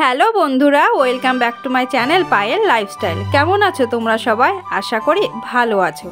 Hello বন্ধুরা, welcome back to my channel Payel lifestyle. কেমন আছো তোমরা সবাই? আশা করি ভালো আছো।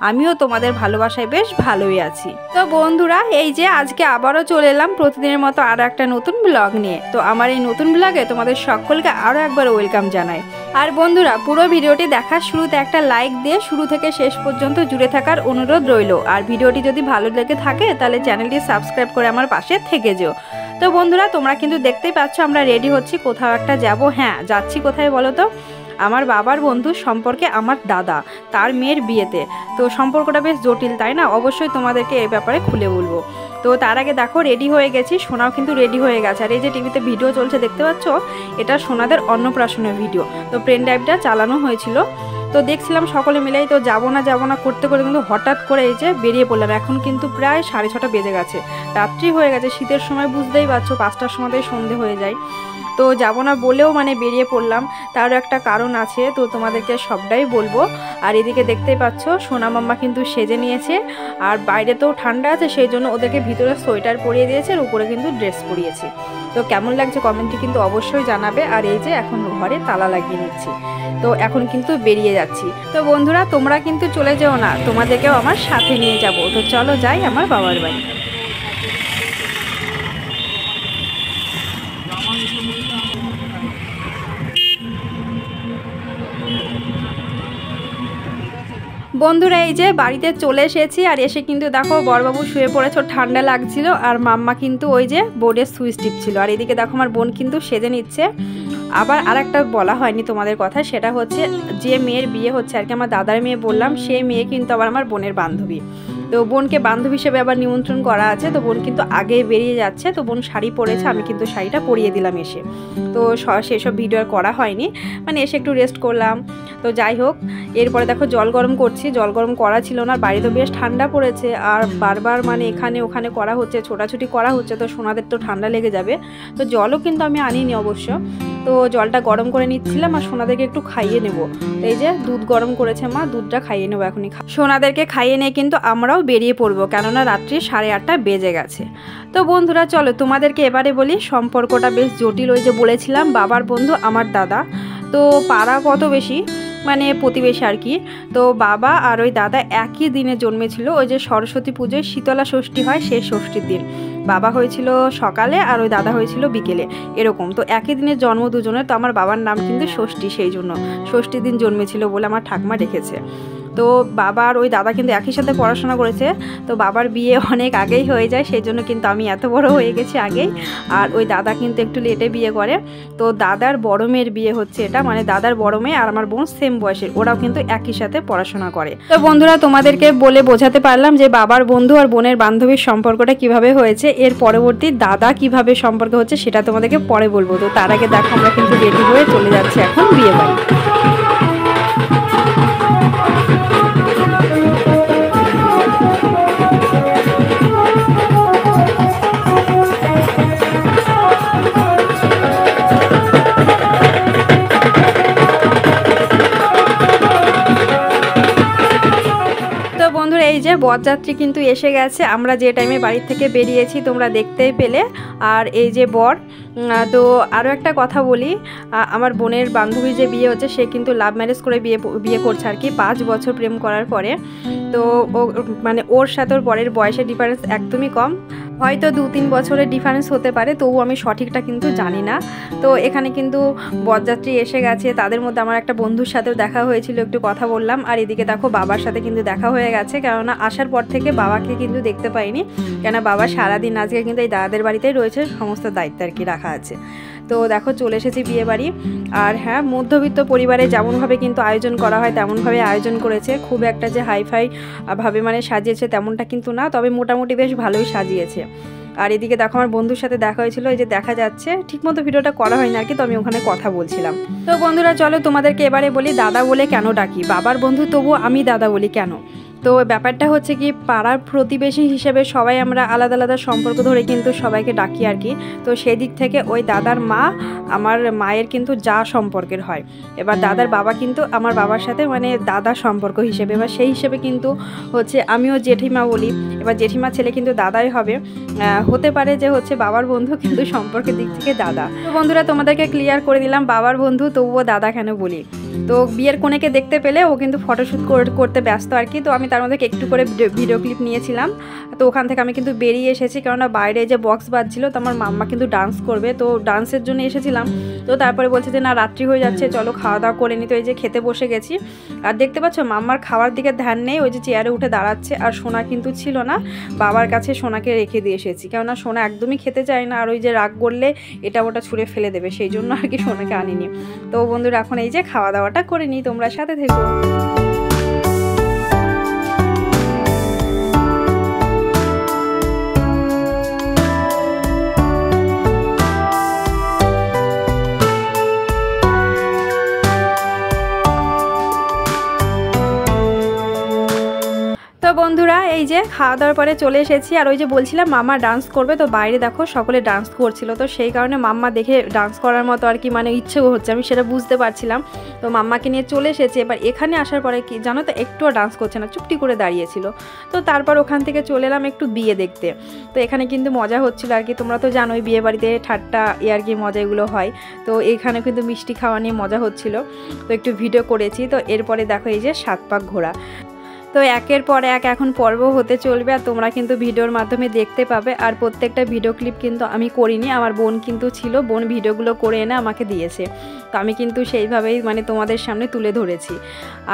আমিও তোমাদের ভালোবাসায় বেশ ভালোই আছি। তো বন্ধুরা, এই যে আজকে আবারও চলে এলাম প্রতিদিনের মতো আরও একটা নতুন ব্লগ নিয়ে। তো আমার এই নতুন ব্লগে তোমাদের সকলকে আরও একবার ওয়েলকাম জানাই। আর বন্ধুরা, পুরো ভিডিওটি দেখার শুরুতে একটা লাইক দিয়ে শুরু থেকে শেষ পর্যন্ত জুড়ে থাকার অনুরোধ রইল। আর ভিডিওটি যদি ভালো লেগে থাকে তাহলে চ্যানেলটি সাবস্ক্রাইব করে আমার পাশে থেকে যেও। তো বন্ধুরা, তোমরা কিন্তু দেখতেই পাচ্ছ আমরা রেডি হচ্ছি, কোথাও একটা যাব। হ্যাঁ, যাচ্ছি কোথায় বলো তো? আমার বাবার বন্ধু সম্পর্কে আমার দাদা, তার মেয়ের বিয়েতে। তো সম্পর্কটা বেশ জটিল, তাই না? অবশ্যই তোমাদেরকে এই ব্যাপারে খুলে বলবো। তো তার আগে দেখো রেডি হয়ে গেছি, সোনাও কিন্তু রেডি হয়ে গেছে। আর এই যে টিভিতে ভিডিও চলছে দেখতে পাচ্ছ, এটা সোনাদের অন্নপ্রাশনের ভিডিও। তো পেন ড্রাইভটা চালানো হয়েছিল, তো দেখছিলাম সকলে মিলেই। তো যাবো না করতে করে কিন্তু হঠাৎ করে এই যে বেরিয়ে পড়লাম। এখন কিন্তু প্রায় 6:30 বেজে গেছে, রাত্রি হয়ে গেছে। শীতের সময় বুঝতেই পারছো 5টার সময়তেই সন্ধে হয়ে যায়। তো যাবো না বলেও বেরিয়ে পড়লাম। তারও একটা কারণ আছে, তো তোমাদেরকে সবটাই বলবো। আর এদিকে দেখতেই পাচ্ছ সোনা মাম্মা কিন্তু সেজে নিয়েছে। আর বাইরে তো ঠান্ডা আছে, সেই জন্য ওদেরকে ভিতরে সোয়েটার পরিয়ে দিয়েছে, আর উপরে কিন্তু ড্রেস পরিয়েছি। তো কেমন লাগছে কমেন্টে কিন্তু অবশ্যই জানাবে। আর এই যে এখন ঘরে তালা লাগিয়ে নিচ্ছি, তো এখন কিন্তু বেরিয়ে যাচ্ছি। তো বন্ধুরা, তোমরা কিন্তু চলে যেও না, তোমাদেরকেও আমার সাথে নিয়ে যাব। তো চলো যাই আমার বাবার বাড়ি। বন্ধুরা, এই যে বাড়িতে চলে এসেছি। আর এসে কিন্তু দেখো বড়বাবু শুয়ে পড়েছে, ঠান্ডা লাগছিল। আর মাম্মা কিন্তু ওই যে বোর্ডের সুইচ টিপছিল। আর এদিকে দেখো আমার বোন কিন্তু সেজে নিচ্ছে। আবার আর একটা বলা হয়নি তোমাদের কথা, সেটা হচ্ছে যে মেয়ের বিয়ে হচ্ছে আর কি, আমার দাদার মেয়ে বললাম, সেই মেয়ে কিন্তু আবার আমার বোনের বান্ধবী। তো বোনকে বান্ধবী হিসেবে আবার নিমন্ত্রণ করা আছে। তো বোন কিন্তু আগে বেরিয়ে যাচ্ছে। তো বোন শাড়ি পরেছে, আমি কিন্তু শাড়িটা পরিয়ে দিলাম এসে। তো সেসব ভিডিও আর করা হয়নি, এসে একটু রেস্ট করলাম। তো যাই হোক, এরপরে দেখো জল গরম করছি। জল গরম করা ছিল না, বাড়ি তো বেশ ঠান্ডা পড়েছে। আর বারবার এখানে ওখানে করা হচ্ছে, ছোটাছুটি করা হচ্ছে। তো সোনাদের তো ঠান্ডা লেগে যাবে। তো জলও কিন্তু আমি আনিনি অবশ্য। তো জলটা গরম করে নিচ্ছিলাম, আর সোনাদেরকে একটু খাইয়ে নেব। এই যে দুধ গরম করেছে মা, দুধটা খাইয়ে নেবো এখনই। সোনাদেরকে খাইয়ে নিয়ে কিন্তু আমরাও বেরিয়ে পড়বো, কেননা রাত্রি 8:30 বেজে গেছে। তো বন্ধুরা চলো তোমাদেরকে এবারে বলি, সম্পর্কটা বেশ জটিল। ওই যে বলেছিলাম বাবার বন্ধু আমার দাদা। তো পাড়া কত বেশি প্রতিবেশী আর কি। তো বাবা আর ওই দাদা একই দিনে জন্মেছিল। ওই যে সরস্বতী পুজোয় শীতলা ষষ্ঠী হয়, সেই ষষ্ঠীর দিন বাবা হয়েছিল সকালে, আর ওই দাদা হয়েছিল বিকেলে, এরকম। তো একই দিনের জন্ম দুজনের। তো আমার বাবার নাম কিন্তু ষষ্ঠী, সেই জন্য ষষ্ঠীর দিন জন্মেছিল বলে আমার ঠাকুমা রেখেছে। তো বাবা আর ওই দাদা কিন্তু একই সাথে পড়াশোনা করেছে। তো বাবার বিয়ে অনেক আগেই হয়ে যায়, সেই জন্য কিন্তু আমি এত বড় হয়ে গেছি আগেই। আর ওই দাদা কিন্তু একটু লেটে বিয়ে করে। তো দাদার বড় মেয়ের বিয়ে হচ্ছে এটা, দাদার বড় মেয়ে আর আমার বোন সেম বয়সের, ওরাও কিন্তু একই সাথে পড়াশোনা করে। তো বন্ধুরা, তোমাদেরকে বলে বোঝাতে পারলাম যে বাবার বন্ধু আর বোনের বান্ধবীর সম্পর্কটা কিভাবে হয়েছে। এর পরবর্তী দাদা কিভাবে সম্পর্ক হচ্ছে সেটা তোমাদেরকে পরে বলবো। তো তার আগে দেখো আমরা কিন্তু রেডি হয়ে চলে যাচ্ছি এখন বিয়ে বাড়ি। এই যে বরযাত্রী কিন্তু এসে গেছে, আমরা যে টাইমে বাড়ি থেকে বেরিয়েছি তোমরা দেখতেই পেলে। আর এই যে বর। তো আরও একটা কথা বলি, আমার বোনের বান্ধবীর যে বিয়ে হচ্ছে সে কিন্তু লাভ ম্যারেজ করে বিয়ে করছে আর কি, 5 বছর প্রেম করার পরে। তো ও ওর সাথে ওর বরের বয়সের ডিফারেন্স একদমই কম, হয়তো 2-3 বছরের ডিফারেন্স হতে পারে, তবু আমি সঠিকটা কিন্তু জানি না। তো এখানে কিন্তু বরযাত্রী এসে গেছে, তাদের মধ্যে আমার একটা বন্ধুর সাথেও দেখা হয়েছিল, একটু কথা বললাম। আর এদিকে দেখো বাবার সাথে কিন্তু দেখা হয়ে গেছে, কেননা আসার পর থেকে বাবাকে কিন্তু দেখতে পাইনি, কেন বাবা সারাদিন আজকে কিন্তু এই দাদাদের বাড়িতেই রয়েছে, সমস্ত দায়িত্ব আর কি রাখা আছে। তো দেখো চলে এসেছি বিয়ে বাড়ি। আর হ্যাঁ, মধ্যবিত্ত পরিবারে যেমনভাবে কিন্তু আয়োজন করা হয় তেমনভাবে আয়োজন করেছে, খুব একটা যে হাইফাই ভাবে সাজিয়েছে তেমনটা কিন্তু না, তবে মোটামুটি বেশ ভালোই সাজিয়েছে। আর এদিকে দেখো আমার বন্ধুর সাথে দেখা হয়েছিল, এই যে দেখা যাচ্ছে, ঠিকমতো ভিডিওটা করা হয়নি আর কি, তো আমি ওখানে কথা বলছিলাম। তো বন্ধুরা চলো তোমাদেরকে এবারে বলি দাদা বলে কেন ডাকি, বাবার বন্ধু তবু আমি দাদা বলি কেন। তো ব্যাপারটা হচ্ছে কি, পাড়ার প্রতিবেশী হিসেবে সবাই আমরা আলাদা আলাদা সম্পর্ক ধরে কিন্তু সবাইকে ডাকি আর কি। তো সেই দিক থেকে ওই দাদার মা আমার মায়ের কিন্তু যা সম্পর্কের হয়। এবার দাদার বাবা কিন্তু আমার বাবার সাথে মানে দাদা সম্পর্ক হিসেবে, এবার সেই হিসেবে কিন্তু হচ্ছে আমিও জেঠিমা বলি। এবার জেঠিমা ছেলে কিন্তু দাদাই হবে, হতে পারে যে হচ্ছে বাবার বন্ধু কিন্তু সম্পর্কের দিক থেকে দাদা। তো বন্ধুরা তোমাদেরকে ক্লিয়ার করে দিলাম বাবার বন্ধু তবুও দাদা কেন বলি। তো বিয়ের কনেকে দেখতে পেলে ও কিন্তু ফটোশ্যুট করতে ব্যস্ত আর কি। তো আমি তার মধ্যে একটু করে ভিডিও ক্লিপ নিয়েছিলাম। তো ওখান থেকে আমি কিন্তু বেরিয়ে এসেছি, কেননা বাইরে যে বক্স বাজছিল, তো আমার মাম্মা কিন্তু ডান্স করবে, তো ডান্সের জন্য এসেছিলাম। তো তারপরে বলছে যে না রাত্রি হয়ে যাচ্ছে, চলো খাওয়া দাওয়া করে নি। তো এই যে খেতে বসে গেছি, আর দেখতে পাচ্ছ মাম্মার খাওয়ার দিকে ধ্যান নেই, ওই যে চেয়ারে উঠে দাঁড়াচ্ছে। আর সোনা কিন্তু ছিল না, বাবার কাছে সোনাকে রেখে দিয়ে এসেছি, কেননা সোনা একদমই খেতে চায় না, আর ওই যে রাগ করলে এটা ওটা ছুঁড়ে ফেলে দেবে, সেই জন্য আর কি সোনাকে আনিনি। তো বন্ধুরা এখন এই যে খাওয়া দাওয়াটা করে নিই, তোমরা সাথে থেকো। তো বন্ধুরা এই যে খাওয়া দাওয়ার পরে চলে এসেছি, আর ওই যে বলছিলাম মাম্মা ডান্স করবে, তো বাইরে দেখো সকলে ডান্স করছিল। তো সেই কারণে মাম্মা দেখে ডান্স করার মতো আর কি মানে ইচ্ছেও হচ্ছে, আমি সেটা বুঝতে পারছিলাম। তো মাম্মাকে নিয়ে চলে এসেছি। এবার এখানে আসার পরে কি জানো তো, একটুও ডান্স করছে না, চুপটি করে দাঁড়িয়েছিল। তো তারপর ওখান থেকে চলে এলাম একটু বিয়ে দেখতে। তো এখানে কিন্তু মজা হচ্ছিল আর কি, তোমরা তো জানোই বিয়ে বাড়িতে ঠাট্টা আর কি মজা এগুলো হয়। তো এখানে কিন্তু মিষ্টি খাওয়া নিয়ে মজা হচ্ছিল, তো একটু ভিডিও করেছি। তো এরপরে দেখো এই যে 7 পাক ঘোরা। তো একের পর এক এখন পর্ব হতে চলবে, আর তোমরা কিন্তু ভিডিওর মাধ্যমে দেখতে পাবে। আর প্রত্যেকটা ভিডিও ক্লিপ কিন্তু আমি করিনি, আমার বোন কিন্তু ছিল, বোন ভিডিওগুলো করে এনে আমাকে দিয়েছে। তো আমি কিন্তু সেইভাবেই মানে তোমাদের সামনে তুলে ধরেছি।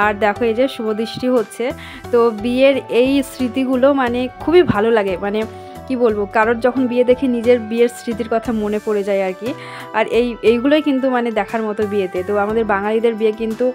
আর দেখো এই যে শুভদৃষ্টি হচ্ছে। তো বিয়ের এই স্মৃতিগুলো মানে খুবই ভালো লাগে, মানে কি বলবো, কারোর যখন বিয়ে দেখে নিজের বিয়ের স্মৃতির কথা মনে পড়ে যায় আর কি। আর এইগুলোই কিন্তু মানে দেখার মতো বিয়েতে। তো আমাদের বাঙালিদের বিয়ে কিন্তু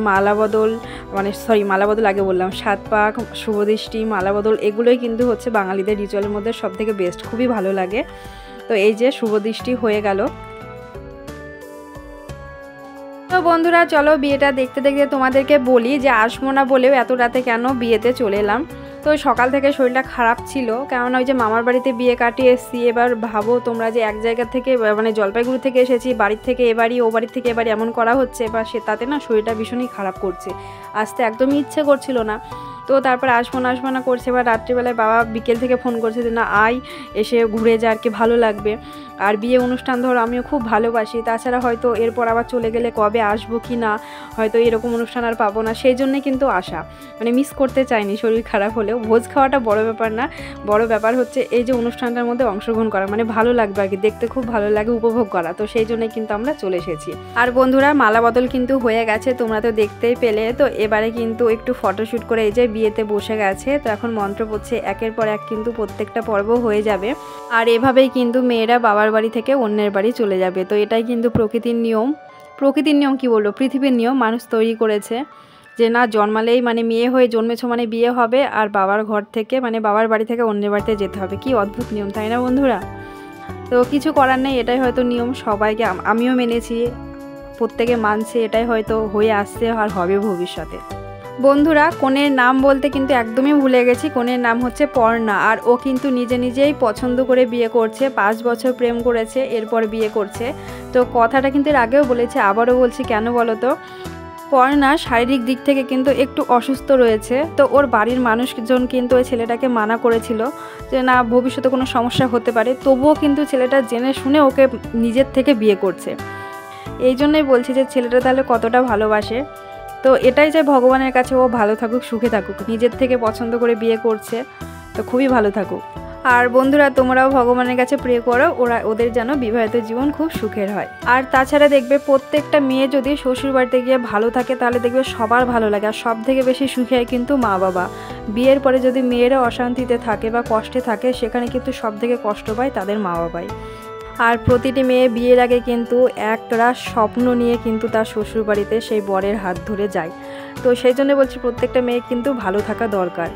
মালা বদল, মানে মালা বদল আগে বললাম, 7 পাক, শুভদৃষ্টি, মালা বদল, এগুলোই কিন্তু হচ্ছে বাঙালিদের রিচুয়ালের মধ্যে সবথেকে বেস্ট, খুবই ভালো লাগে। তো এই যে শুভদৃষ্টি হয়ে গেল। তো বন্ধুরা চলো বিয়েটা দেখতে দেখতে তোমাদেরকে বলি যে আসবো না বলেও এত রাতে কেন বিয়েতে চলে এলাম। তো সকাল থেকে শরীরটা খারাপ ছিল, কেননা ওই যে মামার বাড়িতে বিয়ে কাটিয়ে এসেছি। এবার ভাবো তোমরা যে এক জায়গা থেকে মানে জলপাইগুড়ি থেকে এসেছি, বাড়ির থেকে এবারই, ও বাড়ির থেকে এবারই এমন করা হচ্ছে, এবার সে তাতে না শরীরটা ভীষণই খারাপ করছে, আসতে একদমই ইচ্ছে করছিল না। তো তারপরে আসবো না করছে। এবার রাত্রিবেলায় বাবা বিকেল থেকে ফোন করছে যে না আয়, এসে ঘুরে যা, আর কি ভালো লাগবে। আর বিয়ে অনুষ্ঠান ধরো আমিও খুব ভালোবাসি, তাছাড়া হয়তো এরপর আবার চলে গেলে কবে আসবো কি না, হয়তো এরকম অনুষ্ঠান আর পাবো না, সেই জন্যে কিন্তু আসা, মানে মিস করতে চাইনি শরীর খারাপ হলেও। ভোজ খাওয়াটা বড় ব্যাপার না, বড় ব্যাপার হচ্ছে এই যে অনুষ্ঠানটার মধ্যে অংশগ্রহণ করা, মানে ভালো লাগবে আর কি, দেখতে খুব ভালো লাগে, উপভোগ করা। তো সেই জন্যই কিন্তু আমরা চলে এসেছি। আর বন্ধুরা মালা বদল কিন্তু হয়ে গেছে, তোমরা তো দেখতেই পেলে। তো এবারে কিন্তু একটু ফটোশ্যুট করে এই যে বিয়েতে বসে গেছে। তো এখন মন্ত্র পড়ছে, একের পর এক কিন্তু প্রত্যেকটা পর্ব হয়ে যাবে। আর এভাবেই কিন্তু মেয়েরা বাবার বাড়ি থেকে অন্যের বাড়ি চলে যাবে। তো এটাই কিন্তু প্রকৃতির নিয়ম, কি বলবো, পৃথিবীর নিয়ম মানুষ তৈরি করেছে, যে না জন্মালেই মানে মেয়ে হয়ে জন্মেছো মানে বিয়ে হবে, আর বাবার ঘর থেকে মানে বাবার বাড়ি থেকে অন্যের বাড়িতে যেতে হবে। কি অদ্ভুত নিয়ম, তাই না বন্ধুরা? তো কিছু করার নেই, এটাই হয়তো নিয়ম, সবাইকে আমিও মেনেছি, প্রত্যেকে মানছে, এটাই হয়তো হয়ে আসছে আর হবে ভবিষ্যতে। বন্ধুরা কনের নাম বলতে কিন্তু একদমই ভুলে গেছি, কনের নাম হচ্ছে পর্ণা। আর ও কিন্তু নিজেই পছন্দ করে বিয়ে করছে, 5 বছর প্রেম করেছে, এরপর বিয়ে করছে। তো কথাটা কিন্তু এর আগেও বলেছি, আবারও বলছি, কেন বলো তো, পর্ণা শারীরিক দিক থেকে কিন্তু একটু অসুস্থ রয়েছে। তো ওর বাড়ির মানুষজন কিন্তু ওই ছেলেটাকে মানা করেছিল যে না ভবিষ্যতে কোনো সমস্যা হতে পারে, তবুও কিন্তু ছেলেটা জেনে শুনে ওকে নিজের থেকে বিয়ে করছে। এই জন্যই বলছি যে ছেলেটা তাহলে কতটা ভালোবাসে। তো এটাই যে ভগবানের কাছে ও ভালো থাকুক, সুখে থাকুক, নিজের থেকে পছন্দ করে বিয়ে করছে, তো খুবই ভালো থাকুক। আর বন্ধুরা তোমরাও ভগবানের কাছে প্রে করো ওদের যেন বিবাহিত জীবন খুব সুখের হয়। আর তাছাড়া দেখবে প্রত্যেকটা মেয়ে যদি শ্বশুর বাড়িতে গিয়ে ভালো থাকে, তাহলে দেখবে সবার ভালো লাগে। আর সব থেকে বেশি সুখী হয় কিন্তু মা বাবা। বিয়ের পরে যদি মেয়েরা অশান্তিতে থাকে বা কষ্টে থাকে, সেখানে কিন্তু সব থেকে কষ্ট পায় তাদের মা বাবাই। আর প্রতিটি মেয়ে বিয়ের আগে কিন্তু একটা স্বপ্ন নিয়ে কিন্তু তার শ্বশুর বাড়িতে সেই বরের হাত ধরে যায়। তো সেই জন্য বলছি প্রত্যেকটা মেয়ে কিন্তু ভালো থাকা দরকার।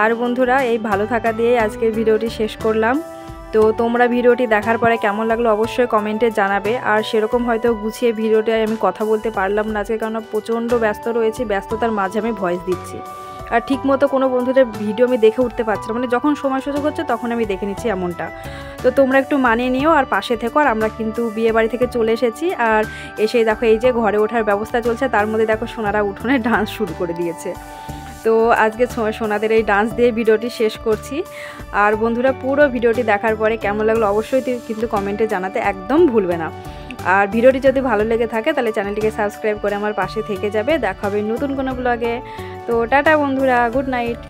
আর বন্ধুরা এই ভালো থাকা দিয়ে আজকের ভিডিওটি শেষ করলাম। তো তোমরা ভিডিওটি দেখার পরে কেমন লাগলো অবশ্যই কমেন্টে জানাবে। আর সেরকম হয়তো গুছিয়ে ভিডিওটি আমি কথা বলতে পারলাম না আজকে, কারণ প্রচণ্ড ব্যস্ত রয়েছি, ব্যস্ততার মাঝে আমি ভয়েস দিচ্ছি। আর ঠিকমতো কোনো বন্ধুদের ভিডিও আমি দেখে উঠতে পারছি না, মানে যখন সময় সুযোগ হচ্ছে তখন আমি দেখে নিচ্ছি এমনটা। তো তোমরা একটু মানিয়ে নিও আর পাশে থেকো। আর আমরা কিন্তু বিয়ে বাড়ি থেকে চলে এসেছি, আর এসেই দেখো এই যে ঘরে ওঠার ব্যবস্থা চলছে, তার মধ্যে দেখো সোনারা উঠোনে ডান্স শুরু করে দিয়েছে। তো আজকে সোনাদের এই ডান্স দিয়ে ভিডিওটি শেষ করছি। আর বন্ধুরা পুরো ভিডিওটি দেখার পরে কেমন লাগলো অবশ্যই কিন্তু কমেন্টে জানাতে একদম ভুলবে না। আর ভিডিওটি যদি ভালো লেগে থাকে তাহলে চ্যানেলটিকে সাবস্ক্রাইব করে আমার পাশে থেকে যাবে। দেখা হবে নতুন কোনো ব্লগে। তো টাটা বন্ধুরা, গুড নাইট।